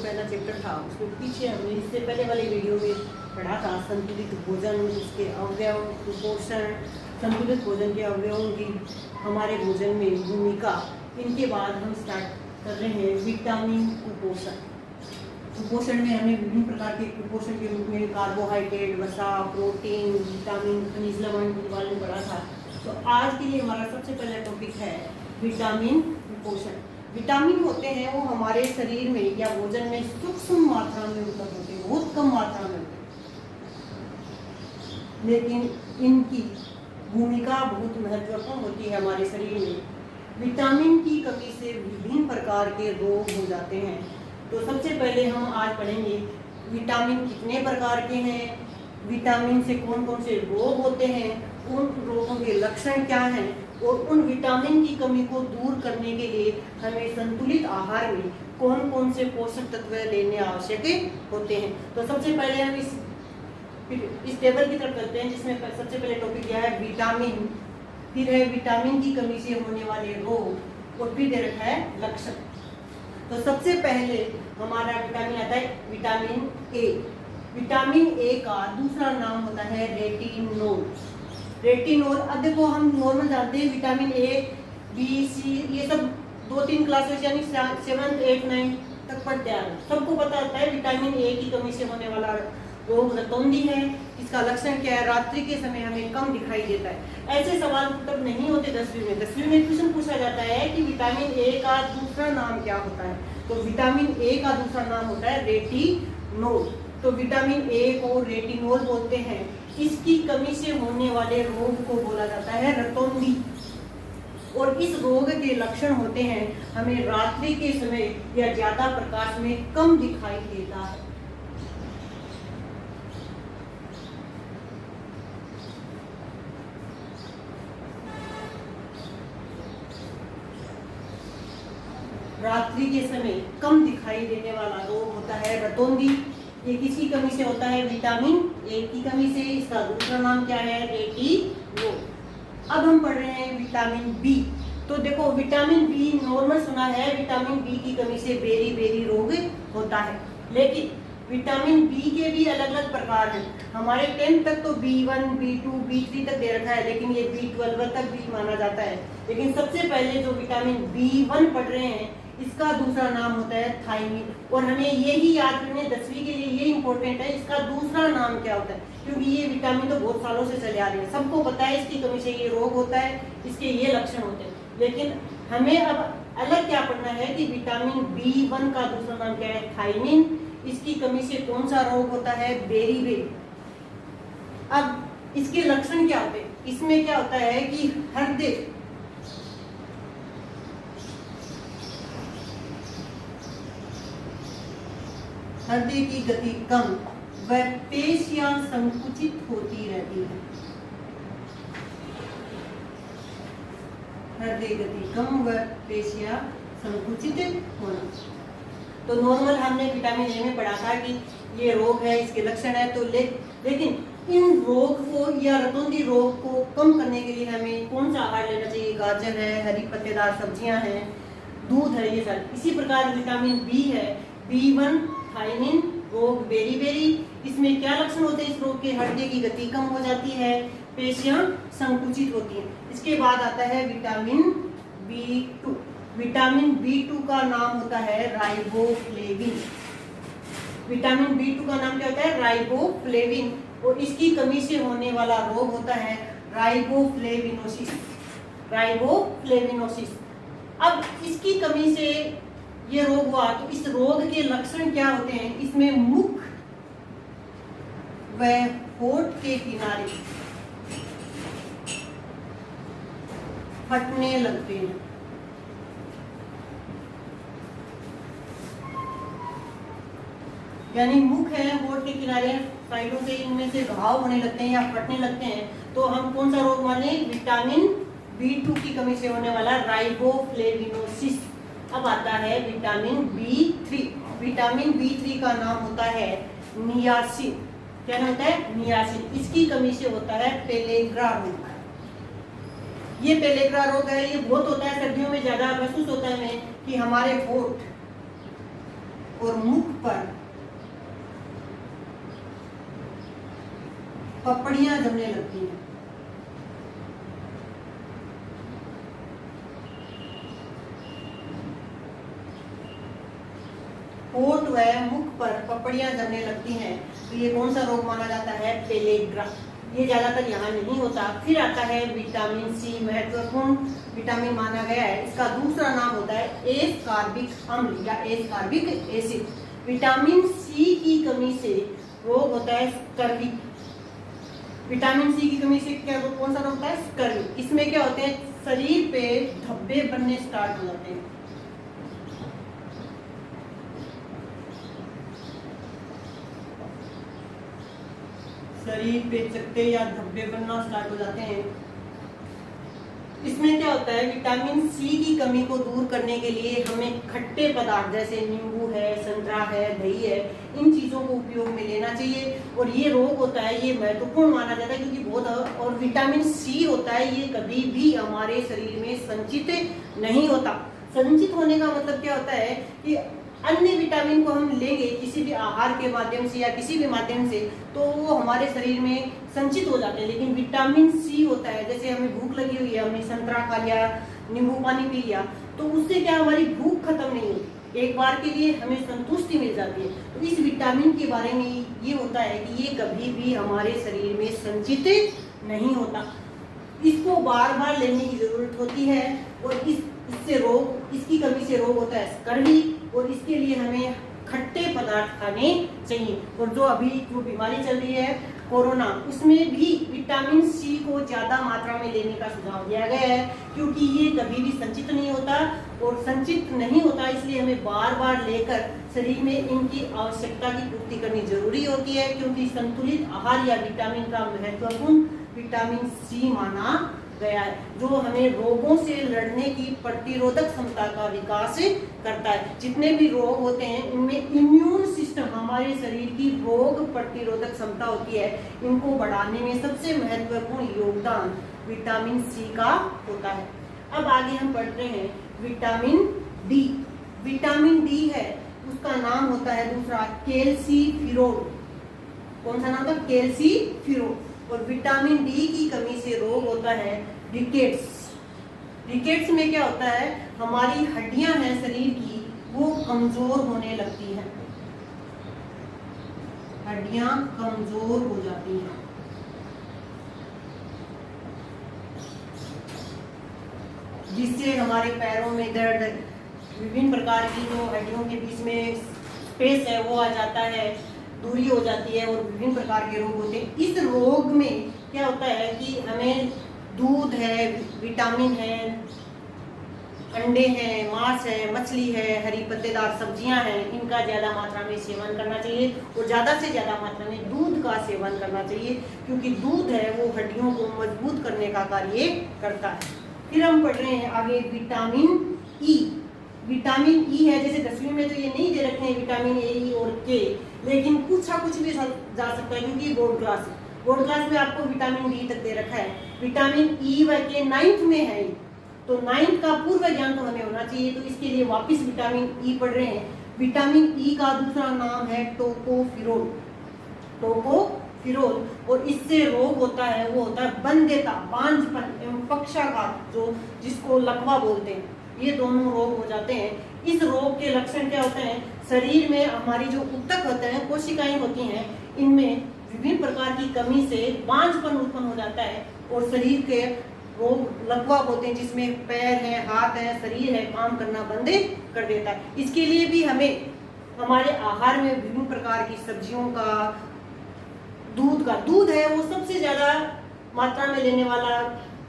पहला चैप्टर था उसमें पीछे हमने इससे पहले वाली वीडियो में पढ़ा था संतुलित भोजन, उसके अवयव, कुपोषण, संतुलित भोजन के अवयवों की हमारे भोजन में भूमिका। इनके बाद हम स्टार्ट कर रहे हैं विटामिन कुपोषण। कुपोषण में हमें विभिन्न प्रकार के कुपोषण के रूप में कार्बोहाइड्रेट, वसा, प्रोटीन, विटामिन, खनिज लवण के बारे में पढ़ा था। तो आज के लिए हमारा सबसे पहला टॉपिक है विटामिन कुपोषण। विटामिन होते हैं वो हमारे शरीर में या भोजन में सूक्ष्म मात्रा में उपलब्ध होते हैं, बहुत कम मात्रा में होते हैं, लेकिन इनकी भूमिका बहुत महत्वपूर्ण होती है हमारे शरीर में। विटामिन की कमी से विभिन्न प्रकार के रोग हो जाते हैं। तो सबसे पहले हम आज पढ़ेंगे विटामिन कितने प्रकार के हैं, विटामिन से कौन कौन से रोग होते हैं, उन रोगों के लक्षण क्या हैं और उन विटामिन की कमी को दूर करने के लिए हमें संतुलित आहार में कौन कौन से पोषक तत्व लेने आवश्यक होते हैं। तो सबसे पहले हम इस टेबल की तरफ चलते हैं जिसमें सबसे पहले टॉपिक क्या है विटामिन, फिर है विटामिन की कमी से होने वाले रोग और फिर दे रखा है लक्षण। तो सबसे पहले हमारा विटामिन आता है विटामिन ए। विटामिन ए का दूसरा नाम होता है रेटिनोल। रेटिनोल, अब देखो हम नॉर्मल जानते हैं विटामिन ए, बी, सी ये सब 2-3 क्लासेस यानी 7, 8, 9 तक पढ़ते हैं। सबको पता होता है विटामिन ए की कमी से होने वाला रोग रतौंधी है। इसका लक्षण क्या है, रात्रि के समय हमें कम दिखाई देता है। ऐसे सवाल तब नहीं होते 10वीं में। 10वीं में क्वेश्चन पूछा जाता है कि विटामिन ए का दूसरा नाम क्या होता है। तो विटामिन ए का दूसरा नाम होता है रेटिनोल। तो विटामिन ए को रेटिनोल बोलते हैं। इसकी कमी से होने वाले रोग को बोला जाता है रतौंधी। और इस रोग के लक्षण होते हैं हमें रात्रि के समय या ज्यादा प्रकाश में कम दिखाई देता है। रात्रि के समय कम दिखाई देने वाला रोग होता है रतौंधी। ये किसकी कमी से होता है, विटामिन ए की कमी से। इसका दूसरा नाम क्या है, रेटिनोल। अब हम पढ़ रहे हैं विटामिन बी। तो देखो विटामिन बी नॉर्मल सुना है, विटामिन बी की कमी से बेरी बेरी रोग होता है, लेकिन विटामिन बी के भी अलग अलग प्रकार हैं। हमारे 10th तक तो B1, B2, B3 तक दे रखा है, लेकिन ये B12 तक भी माना जाता है। लेकिन सबसे पहले जो विटामिन B1 पढ़ रहे हैं इसका दूसरा नाम होता है थायमिन। और हमें यही याद करने 10वीं के लिए ये इंपॉर्टेंट है, इसका दूसरा नाम क्या होता है, क्योंकि ये विटामिन तो बहुत सालों से चले आ रहे हैं, सबको पता है इसकी कमी से ये रोग होता है, इसके ये लक्षण होते हैं। लेकिन हमें अब अलग क्या पढ़ना है कि विटामिन B1 का दूसरा नाम क्या है, थायमिन। इसकी कमी से कौन सा रोग होता है, बेरीबेरी। अब इसके लक्षण क्या होते हैं, इसमें क्या होता है कि हृदय की गति कम व पेशियां संकुचित होती रहती है। हृदय गति कम व पेशियां संकुचित होना। तो नॉर्मल हमने विटामिन ए में पढ़ा था कि ये रोग है, इसके लक्षण है। तो लेकिन इन रोग को या रतौंधी रोग को कम करने के लिए हमें कौन सा आहार लेना चाहिए, गाजर है, हरी पत्तेदार सब्जियां हैं, दूध है, ये सब। इसी प्रकार विटामिन बी है, B1 थायमिन, रोग बेरीबेरी। इसमें क्या लक्षण होते हैं इस रोग के, हृदय की गति कम हो जाती है, पेशियां संकुचित होती हैं। इसके बाद आता है विटामिन B2। विटामिन B2 का नाम होता है राइबोफ्लेविन। विटामिन B2 का नाम क्या होता है, राइबोफ्लेविन। और इसकी कमी से होने वाला रोग होता है राइबोफ्लेविनोसिस। राइबोफ्लेविनोसिस। अब इसकी कमी से ये रोग हुआ तो इस रोग के लक्षण क्या होते हैं, इसमें मुख व होठ के किनारे फटने लगते हैं। यानी मुख है, होठ के किनारे साइडों से इनमें से घाव होने लगते हैं या फटने लगते हैं। तो हम कौन सा रोग माने, विटामिन B2 की कमी से होने वाला राइबोफ्लेविनोसिस। अब आता है विटामिन B3। विटामिन B3 का नाम होता है नियासिन। क्या नाम होता है, नियासिन। इसकी कमी से होता है पेलेग्रा रोग। ये पेलेग्रा रोग है, ये बहुत होता है सर्दियों में, ज्यादा महसूस होता है हमें कि हमारे होठ और मुख पर पपड़ियां जमने लगती हैं। होठ व मुख पर पपड़ियां जमने लगती हैं। तो ये कौन सा रोग माना जाता है? पेलेग्रा। ये ज्यादातर यहाँ नहीं होता। फिर आता है विटामिन सी, महत्वपूर्ण विटामिन माना गया है। इसका दूसरा नाम होता है एस्कॉर्बिक अम्ल या एस्कॉर्बिक एसिड। विटामिन सी की कमी से रोग होता है स्कर्वी। विटामिन सी की कमी से क्या कौन सा रोग होता है? स्कर्वी। इसमें क्या होते हैं? शरीर पे धब्बे बनने स्टार्ट हो जाते हैं। शरीर पे चकत्ते या धब्बे बनना स्टार्ट हो जाते हैं। इसमें क्या होता है? विटामिन सी की कमी को दूर करने के लिए हमें खट्टे पदार्थ जैसे नींबू है, संतरा है, दही है, इन चीजों को उपयोग में लेना चाहिए। और ये रोग होता है, ये महत्वपूर्ण माना जाता है क्योंकि बहुत, और विटामिन सी होता है ये कभी भी हमारे शरीर में संचित नहीं होता। संचित होने का मतलब क्या होता है कि अन्य विटामिन को हम लेंगे किसी भी आहार के माध्यम से या किसी भी माध्यम से, तो वो हमारे शरीर में संचित हो जाते हैं। लेकिन विटामिन सी होता है, जैसे हमें भूख लगी हुई है, हमने संतरा खा लिया, नींबू पानी पी लिया, तो उससे क्या हमारी भूख खत्म नहीं होती, एक बार के लिए हमें संतुष्टि मिल जाती है। तो इस विटामिन के बारे में ये होता है कि ये कभी भी हमारे शरीर में संचित नहीं होता। इसको बार बार लेने की जरूरत होती है। और इससे रोग, इसकी कमी से रोग होता है स्कर्वी। और इसके लिए हमें खट्टे पदार्थ खाने चाहिए। और जो अभी जो बीमारी चल रही है कोरोना, उसमें भी विटामिन सी को ज्यादा मात्रा में लेने का सुझाव दिया गया है क्योंकि ये कभी भी संचित नहीं होता। और संचित नहीं होता इसलिए हमें बार बार लेकर शरीर में इनकी आवश्यकता की पूर्ति करनी जरूरी होती है, क्योंकि संतुलित आहार या विटामिन का महत्वपूर्ण विटामिन सी माना गया है, जो हमें रोगों से लड़ने की प्रतिरोधक क्षमता का विकास करता है। जितने भी रोग होते हैं इनमें इम्यून सिस्टम, हमारे शरीर की रोग प्रतिरोधक क्षमता होती है, इनको बढ़ाने में सबसे महत्वपूर्ण योगदान विटामिन सी का होता है। अब आगे हम पढ़ते हैं विटामिन डी। विटामिन डी है, उसका नाम होता है दूसरा कैल्सीफेरॉल। कौन सा नाम था? कैल्सीफेरॉल। और विटामिन डी की कमी से रोग होता है रिकेट्स। रिकेट्स में क्या होता है? हमारी हड्डियां हैं शरीर की, वो कमजोर होने लगती हैं, हड्डियां कमजोर हो जाती हैं। जिससे हमारे पैरों में दर्द, विभिन्न प्रकार की जो हड्डियों के बीच में स्पेस है वो आ जाता है, दूरी हो जाती है और विभिन्न प्रकार के रोग होते हैं। इस रोग में क्या होता है कि हमें दूध है, विटामिन है, अंडे हैं, मांस है, मछली है, हरी पत्तेदार सब्जियां हैं, इनका ज्यादा मात्रा में सेवन करना चाहिए। और ज्यादा से ज्यादा मात्रा में दूध का सेवन करना चाहिए क्योंकि दूध है वो हड्डियों को मजबूत करने का कार्य करता है। फिर हम पढ़ रहे हैं आगे विटामिन ई। विटामिन ई है, जैसे 10वीं में तो ये नहीं दे रखे हैं विटामिन ए, ई और के, लेकिन पूछा कुछ भी जा सकता है क्योंकि बोर्ड क्लास है। बोर्ड क्लास में आपको विटामिन डी तक दे रखा है। विटामिन ई व के 9th में है, तो 9th का पूर्व ज्ञान तो हमें होना चाहिए। तो इसके लिए वापस विटामिन ई पढ़ रहे हैं। विटामिन ई का दूसरा नाम है टोकोफेरोल। टोकोफेरोल। और इससे रोग होता है, वो होता है बंध्यता, बांझपन एवं पक्षाघात, जो जिसको लकवा बोलते हैं, ये दोनों रोग हो जाते हैं। इस रोग के लक्षण क्या होते हैं? शरीर में हमारी जो ऊतक होते हैं, कोशिकाएं होती हैं, इनमें विभिन्न प्रकार की कमी से बांझपन उत्पन्न हो जाता है और शरीर के रोग लकवा होते हैं, जिसमें पैर है, हाथ है, शरीर है, काम करना बंद कर देता है। इसके लिए भी हमें हमारे आहार में विभिन्न प्रकार की सब्जियों का, दूध है वो सबसे ज्यादा मात्रा में लेने वाला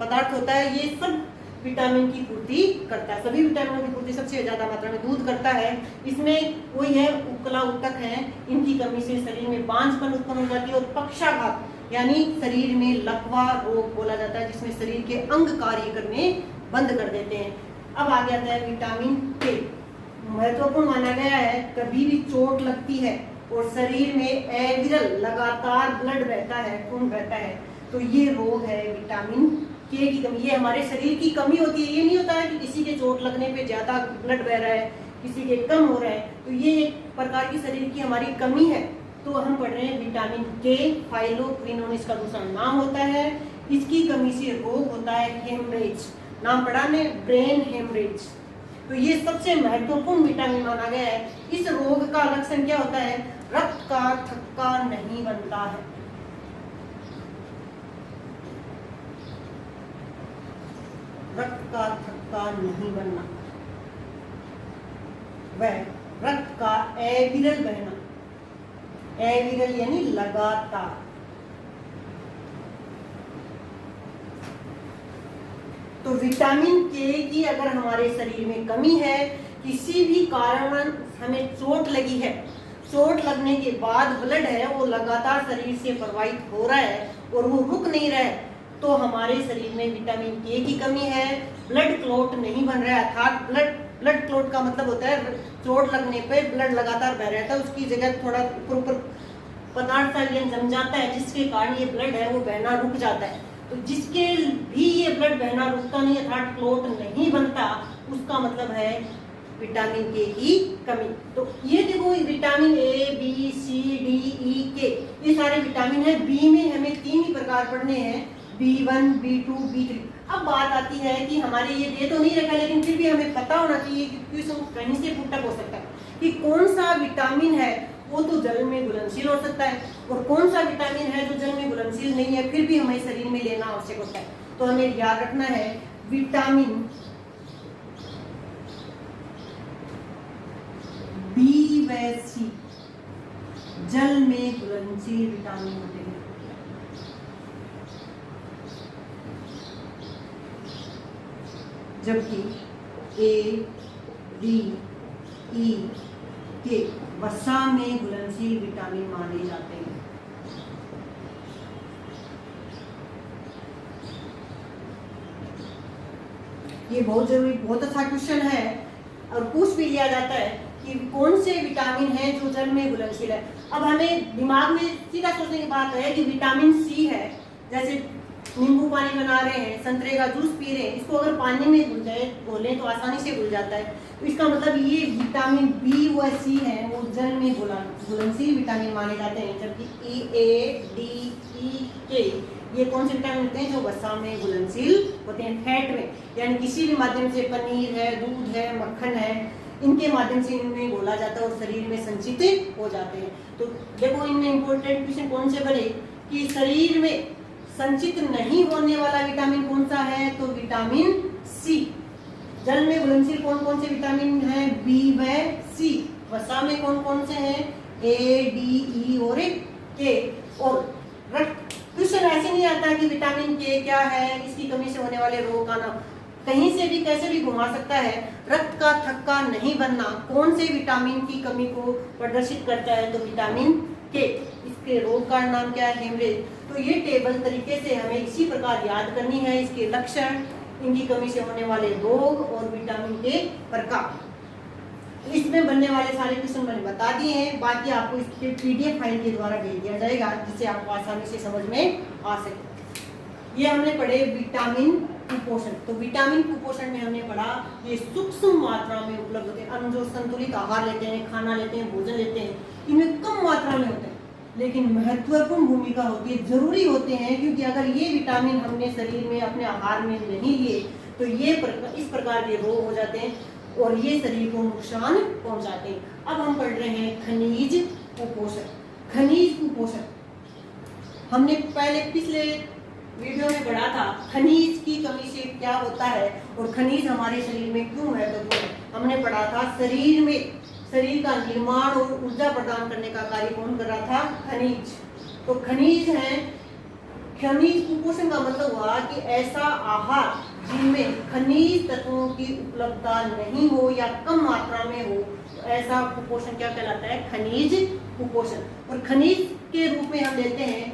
पदार्थ होता है। ये सब विटामिन की पूर्ति करता है, सभी विटामिनों की पूर्ति सबसे ज्यादा मात्रा में दूध करता है। इसमें वही है उपकला ऊतक है, इनकी कमी से शरीर में बांझपन उत्पन्न हो जाती है और पक्षाघात यानी शरीर में लकवा रोग बोला जाता है, जिसमें शरीर के अंग कार्य करने बंद कर देते हैं। अब आगे आता है विटामिन के। महत्वपूर्ण माना गया है, कभी भी चोट लगती है और शरीर में अविरल लगातार ब्लड बहता है, खून बहता है, तो ये रोग है विटामिन के की कमी। ये हमारे शरीर की कमी होती है, ये नहीं होता है कि किसी के चोट लगने पे ज्यादा ब्लड बह रहा है किसी के कम हो रहा है, तो ये एक प्रकार की शरीर की हमारी कमी है। तो हम पढ़ रहे हैं विटामिन के, फाइलोक्विनोन इसका दूसरा नाम होता है। इसकी कमी से रोग होता है हेमरेज, नाम पढ़ा ने, ब्रेन हेमरेज। तो ये सबसे महत्वपूर्ण विटामिन माना गया है। इस रोग का लक्षण क्या होता है? रक्त का थक्का नहीं बनता है। रक्त का थक्का नहीं बनना, वह रक्त का अविरल बहना, अविरल यानी लगातार। तो विटामिन के की अगर हमारे शरीर में कमी है, किसी भी कारण हमें चोट लगी है, चोट लगने के बाद ब्लड है वो लगातार शरीर से प्रवाहित हो रहा है और वो रुक नहीं रहा है, तो हमारे शरीर में विटामिन के की कमी है। ब्लड क्लॉट नहीं बन रहा है, अर्थात ब्लड क्लॉट का मतलब होता है चोट लगने पे ब्लड लगातार बह रहता है, उसकी जगह थोड़ा ऊपर पदार्थ सा जम जाता है, जिसके कारण ये ब्लड है वो बहना रुक जाता है। तो जिसके भी ये ब्लड बहना रुकता नहीं, अर्थात क्लॉट नहीं बनता, उसका मतलब है विटामिन के की कमी। तो ये देखो vitamin A, B, C, D, E, K, ये सारे विटामिन है। बी में हमें 3 ही प्रकार पढ़ने हैं, B1, B2, B3। अब बात आती है कि हमारे ये दे तो नहीं रखा, लेकिन फिर भी हमें पता होना चाहिए कि क्वेश्चन कहीं से पुटअप हो सकता है कि कौन सा विटामिन है वो तो जल में घुलनशील हो सकता है और कौन सा विटामिन है जो जल में घुलनशील नहीं है, फिर भी हमें शरीर में लेना आवश्यक होता है। तो हमें याद रखना है विटामिन बी व सी जल में घुलनशील विटामिन होते हैं, जबकि ए, डी, ई, के वसा में घुलनशील विटामिन माने जाते हैं। ये बहुत जरूरी, बहुत अच्छा क्वेश्चन है और पूछ भी लिया जाता है कि कौन से विटामिन है जो जल में घुलनशील है। अब हमें दिमाग में सीधा सोचने की बात है कि विटामिन सी है, जैसे नींबू पानी बना रहे हैं, संतरे का जूस पी रहे हैं, इसको अगर पानी में घोलें तो आसानी से घुल जाता है। तो इसका मतलब ये विटामिन बी व सी है वो जल में घुलनशील विटामिन माने जाते हैं, जबकि ई, ए, डी, ई, के ये कौन से विटामिन होते हैं जो वसा में घुलनशील होते हैं, फैट में, यानी किसी भी माध्यम से, पनीर है, दूध है, मक्खन है, इनके माध्यम से इनमें घोला जाता है और शरीर में संचित हो जाते हैं। तो देखो इनमें इंपॉर्टेंट क्वेश्चन कौन से बने कि शरीर में संचित नहीं होने वाला विटामिन कौन सा है, तो विटामिन सी। जल में घुलनशील कौन कौन से विटामिन है, बी व सी। वसा में कौन कौन से हैं, ए, डी, ई और के। और क्वेश्चन ऐसे नहीं आता कि विटामिन के क्या है, इसकी कमी से होने वाले रोग का नाम, कहीं से भी कैसे भी घुमा सकता है। रक्त का थक्का नहीं बनना कौन से विटामिन की कमी को प्रदर्शित करता है, तो विटामिन के। इसके रोग का नाम क्या है, हेमरेज। तो ये टेबल तरीके से हमें इसी प्रकार याद करनी है, इसके लक्षण, इनकी कमी से होने वाले रोग और विटामिन के प्रकार। इसमें बनने वाले सारे क्वेश्चन मैंने बता दिए हैं, बाकी आपको इसके PDF फाइल के द्वारा भेज दिया जाएगा जिससे आपको आसानी से समझ में आ सके। ये हमने पढ़े विटामिन कुपोषण। तो विटामिन कुपोषण में हमने पढ़ा ये सूक्ष्म मात्रा में उपलब्ध होते हैं। हम जो संतुलित आहार लेते हैं, खाना लेते हैं, भोजन लेते हैं, इनमें कम मात्रा में होते हैं, लेकिन महत्वपूर्ण भूमिका होती है, जरूरी होते हैं, क्योंकि अगर ये विटामिन हमने शरीर में अपने आहार में नहीं लिए तो ये इस प्रकार के रोग हो जाते हैं और ये शरीर को नुकसान पहुंचाते हैं। अब हम पढ़ रहे हैं खनिज कुपोषण। खनिज कुपोषण हमने पहले पिछले वीडियो में पढ़ा था, खनिज की कमी से क्या होता है और खनिज हमारे शरीर में क्यों महत्वपूर्ण है। हमने पढ़ा था शरीर का निर्माण और ऊर्जा प्रदान करने का कार्य कौन कर रहा था, खनिज। तो खनिज है, खनिज कुपोषण का मतलब हुआ कि ऐसा आहार जिनमें खनिज तत्वों की उपलब्धता नहीं हो या कम मात्रा में हो, तो ऐसा कुपोषण क्या कहलाता है, खनिज कुपोषण। और खनिज के रूप में हम लेते हैं